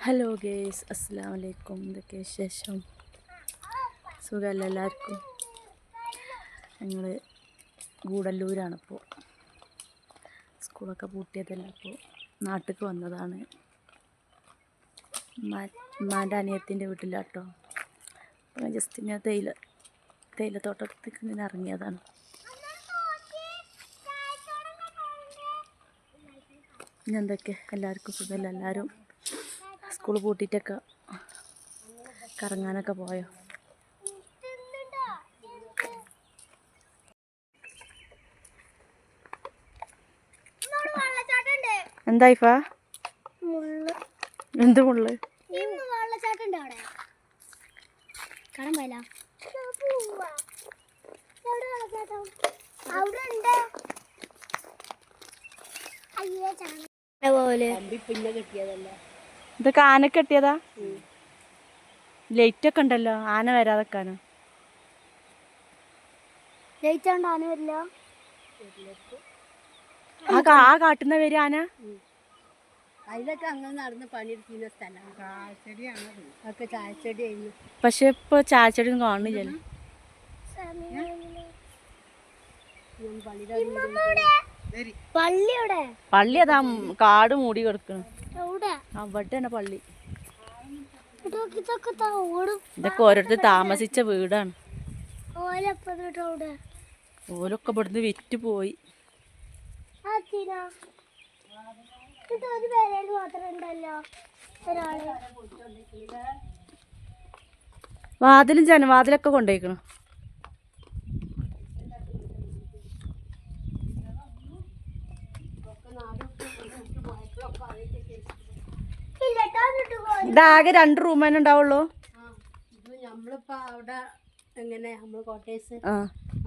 Hello guys, അസ്സലാമു അലൈക്കും. എന്തൊക്കെ വിശേഷം? സുഖമല്ല എല്ലാവർക്കും? ഞങ്ങൾ ഗൂഡല്ലൂരാണിപ്പോൾ. സ്കൂളൊക്കെ പൂട്ടിയതല്ല, അപ്പോൾ നാട്ടിലേക്ക് വന്നതാണ്. ഉമ്മാൻ്റെ അനിയത്തിൻ്റെ വീട്ടിലാട്ടോ. അപ്പോൾ ജസ്റ്റ് ഇങ്ങനെ തേയിലത്തോട്ടത്തേക്ക് ഇങ്ങനെ ഇറങ്ങിയതാണ്. ഇനി എന്തൊക്കെ, എല്ലാവർക്കും സുഖമല്ല? എല്ലാവരും സ്കൂൾ പൂട്ടിയിട്ടൊക്കെ കറങ്ങാനൊക്കെ പോയോ? എന്തായിഫാ? എന്ത് മുള്ള്? ഇതൊക്കെ ആനക്ക് കെട്ടിയതാ? ലൈറ്റൊക്കെ ഉണ്ടല്ലോ, ആന വരാതെക്കാനോ? ലൈറ്റ് കൊണ്ട് ആന വരില്ല. ആ കാട്ടുന്ന വരും ആന. അതിലൊക്കെ അങ്ങനെ നടന്ന് പണിയെടുക്കുന്ന സ്ഥലമാണ്. ചായച്ചെടിയായിരുന്നു. പക്ഷെ ഇപ്പൊ ചായച്ചെടിയൊന്നും കാണുന്നില്ലല്ലോ. പള്ളി അതാ കാട് മൂടി കിടക്കണം. അവിടെ തന്നെ പള്ളി. ഇതൊക്കെ ഓരോരുത്തർ താമസിച്ച വീടാണ്. ഓലൊക്കെ ഇവിടുന്ന് വിറ്റ് പോയി. വാതിലും ജനവാതിലൊക്കെ കൊണ്ടുപോയിക്കണം. ഇതാകെ 2 റൂം തന്നെ ഉണ്ടാവുള്ളൂ. നമ്മളിപ്പോ അവിടെ എങ്ങനെ നമ്മള് കോട്ടേഴ്സ്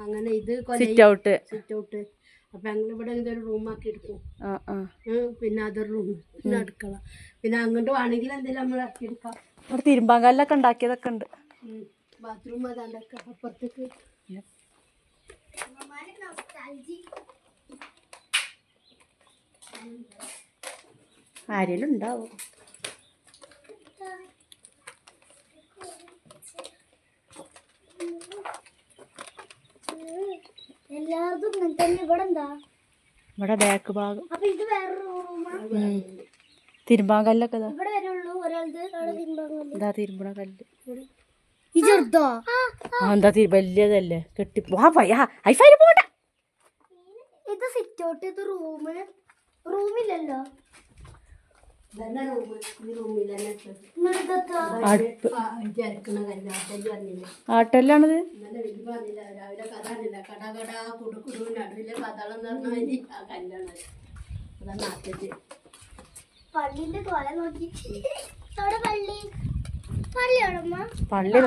അങ്ങനെ ഇത് സിറ്റ് ഔട്ട്. അപ്പൊ ഞങ്ങൾ ഇവിടെ എന്തൊരു റൂമാക്കി എടുക്കും. പിന്നെ അതൊരു റൂം, പിന്നെ അടുക്കള, പിന്നെ അങ്ങോട്ട് വേണമെങ്കിൽ എന്തെങ്കിലും നമ്മൾ ഇറക്കി എടുക്കാം. ഇവിടെ തിരുമ്പാങ്കല്ലൊക്കെ ഉണ്ടാക്കിയതൊക്കെ ഉണ്ട്. ബാത്റൂം അതാണ്ടൊക്കെ അപ്പുറത്തേക്ക്. ആരെങ്കിലും ഉണ്ടാവും. എല്ലാവർക്കും ഇവിടെ എന്താ? ഇവിടെ ബാക്ക് ഭാഗം. അപ്പൊ ഇത് വേറൊരു തിരുമ്പാങ്കല്ലൊക്കെ ഇതാ തിരുമ്പണ കല്ല്. ചെറുതോ? എന്താ വലിയതല്ലേ? കെട്ടി ഇത് സിറ്റ് ഔട്ട്, ഇത് റൂമില്ലല്ലോ. ആട്ടല്ലാണിത്. പള്ളിന്റെ കൊല നോക്കി പള്ളി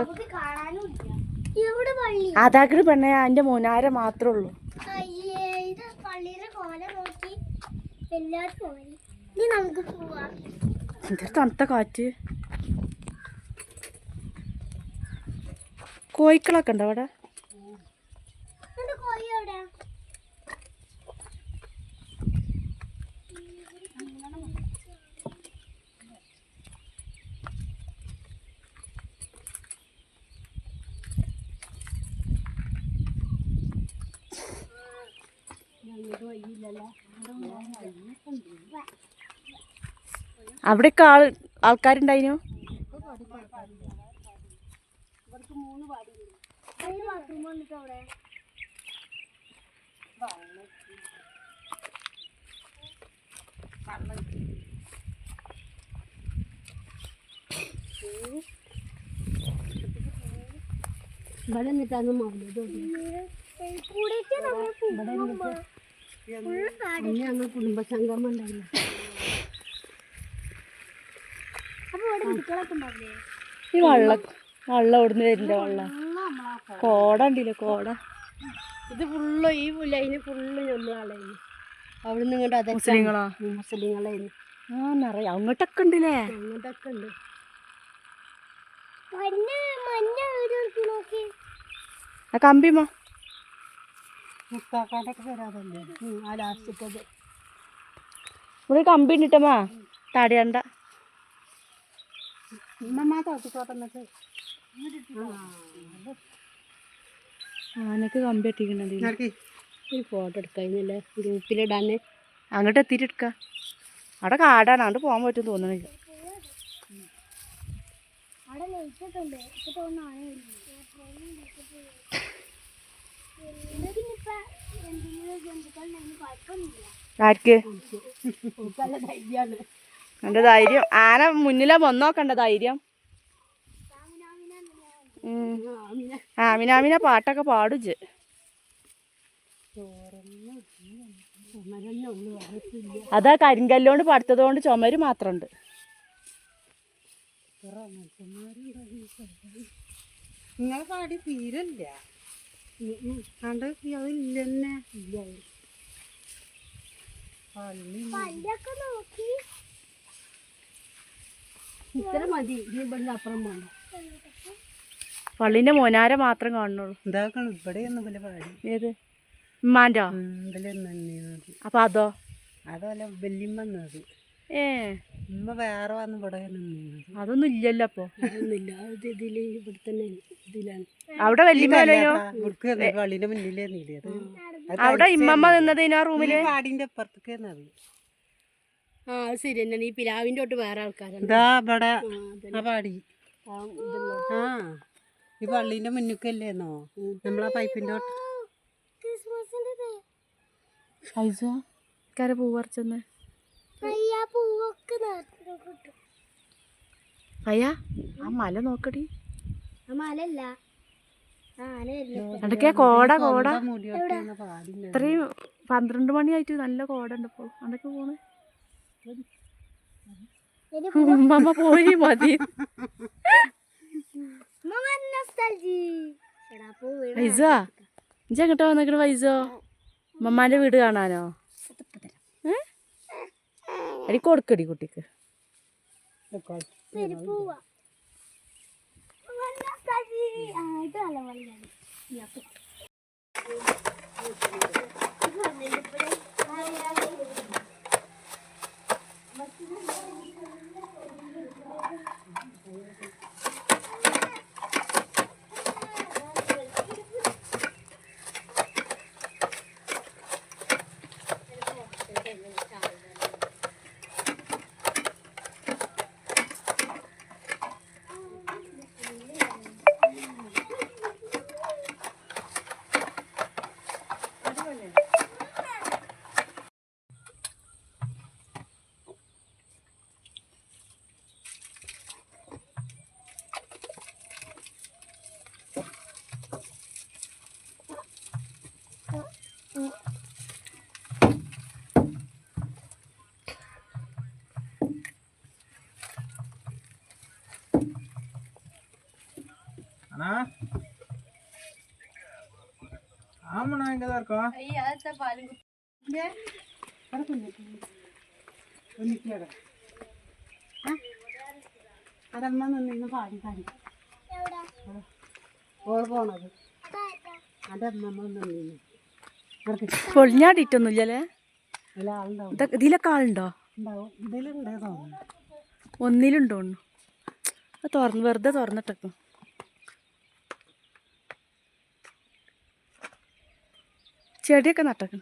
അതാക്കണ് പെണ്ണ, അതിന്റെ മൂന്നാര മാത്രമേ ഉള്ളൂ. ഇത് പള്ളിയിലെ കോല നോക്കി എല്ലാരും പോയി. ഇനി നമുക്ക് പോവാം. എന്തൊരു തണുത്ത കാറ്റ്. കോഴിക്കളൊക്കെ ഉണ്ടോ അവിടെ? കോഴി എവിടെ? അവിടെയൊക്കെ ആൾക്കാരുണ്ടായിനോ? ഇവിടെ നിന്നിട്ടാണ് ഞങ്ങൾ കുടുംബസംഗമം ഉണ്ടായിരുന്നു. ഈ വെള്ളം എവിടുന്ന് വരുന്ന വെള്ളം? കോട ഉണ്ടല്ലോ, കോട. ഇത് ഫുള്ള് ഈ ലൈന് ഫുള്ള് നമ്മളാളായിരുന്നു. അവിടെ നിന്ന് ഇങ്ങോട്ട് അതെ മുസ്ലിങ്ങളായിരുന്നു. നിറയെ അങ്ങോട്ടൊക്കെ ഉണ്ടല്ലേ? അങ്ങോട്ടൊക്കെ ഉണ്ട്. ആ കമ്പിമോ മുക്കാക്കാട്ടൊക്കെ വരാതല്ലേ ആ ലാസ്റ്റത്തത്. ഇവിടെ കമ്പി ഉണ്ടിട്ടമ്മാ, തടയണ്ട. ഉമ്മ തോട്ടിക്കോട്ടെ എന്നിട്ട് ആനക്ക് കമ്പി എത്തിക്കണത് ഒരു ഫോട്ടോ എടുക്കായിരുന്നല്ലേ ഗ്രൂപ്പിലിടാന്. അങ്ങോട്ട് എത്തിയിട്ട് എടുക്കാം. അവിടെ കാടാണ്, അങ്ങോട്ട് പോകാൻ പറ്റും തോന്നണില്ല. ആർക്ക് എന്റെ ധൈര്യം ആന മുന്നിലാ വന്നോക്കണ്ട ധൈര്യം. ആമിനാമിന പാട്ടൊക്കെ പാടുജ്. അതാ കരിങ്കല്ലോണ്ട് പടുത്തത് കൊണ്ട് ചുമര് മാത്രമുണ്ട്. നിങ്ങളെ പാടി തീരല്ല കണ്ട് അതില്ലെന്നെ ഇല്ല. ഇത്ര മതി, ഇവിടെ അപ്പുറം വേണ്ട. പള്ളിന്റെ മോനാര മാത്രം കാണുന്നുള്ളൂ. ഇതാക്കണം ഇവിടെ പാടി. ഏത് ഉമ്മാൻ്റെ? അപ്പൊ അതോ? അതല്ല വല്യമ്മ. ഉമ്മ വേറെ വന്ന് ഇവിടെ അതൊന്നും ഇല്ലല്ലോ. അപ്പൊ അതൊന്നുമില്ല. അത് ഇതില് ഇവിടെ തന്നെ ഇതിലാണ്. അവിടെ വല്യമ്മ പള്ളിന്റെ മുന്നിലേ നീലത്. അവിടെ ഇമ്മമ്മ നിന്നത് ആ റൂമില്. പാടിന്റെ അപ്പുറത്തേക്ക് ആ അത് ശരി തന്നെയാണ്. ഈ പിലാവിന്റെ തൊട്ട് വേറെ ആൾക്കാരാണ് പാടി. ആ ഈ പള്ളീന്റെ മുന്നിക്കല്ലേന്നോ നമ്മളാ പൈപ്പിന്റെ പൂ പറിച്ചെന്ന് അയ്യാ ആ മല നോക്കടി. മലല്ല അതൊക്കെ കോട കോട ഇത്രയും 12 മണിയായിട്ട് നല്ല കോട ഉണ്ട്. ഇപ്പോൾ അതൊക്കെ പോണ്. ഉമ്മ പോയി മതി. വൈസോ ഇജ്ജ് എങ്ങോട്ടാ വന്നിക്കണ വൈസോ? ഉമ്മമാന്റെ വീട് കാണാനോ? അടി കൊടുക്കടി കുട്ടിക്ക്. അതമ്മ നിന്ന് പാടി പാടി ഓൾ പോണത് അതമ്മ നിന്ന് പൊളിഞ്ഞാടിയിട്ടൊന്നുമില്ലല്ലേ? ആളുണ്ടാവും. ഇതിലൊക്കെ ആളുണ്ടോ? ഇതിലുണ്ടേ തോന്നുന്നു. ഒന്നിലുണ്ടോ? തുറന്ന് വെറുതെ തുറന്നിട്ടേക്കും. ചെടിയൊക്കെ നട്ടേക്കും.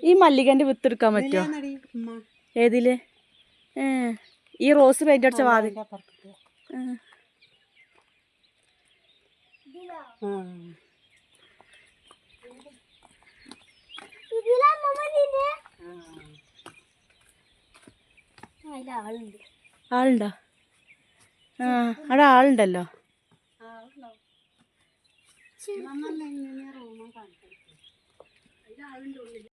ഈ മല്ലികന്റെ വിത്ത് എടുക്കാൻ പറ്റുമോ? ഏതില്? ഈ റോസ് പെയിന്റ് അടിച്ച വാതിൽ. ആളുണ്ടോ? അവിടെ ആളുണ്ടല്ലോ.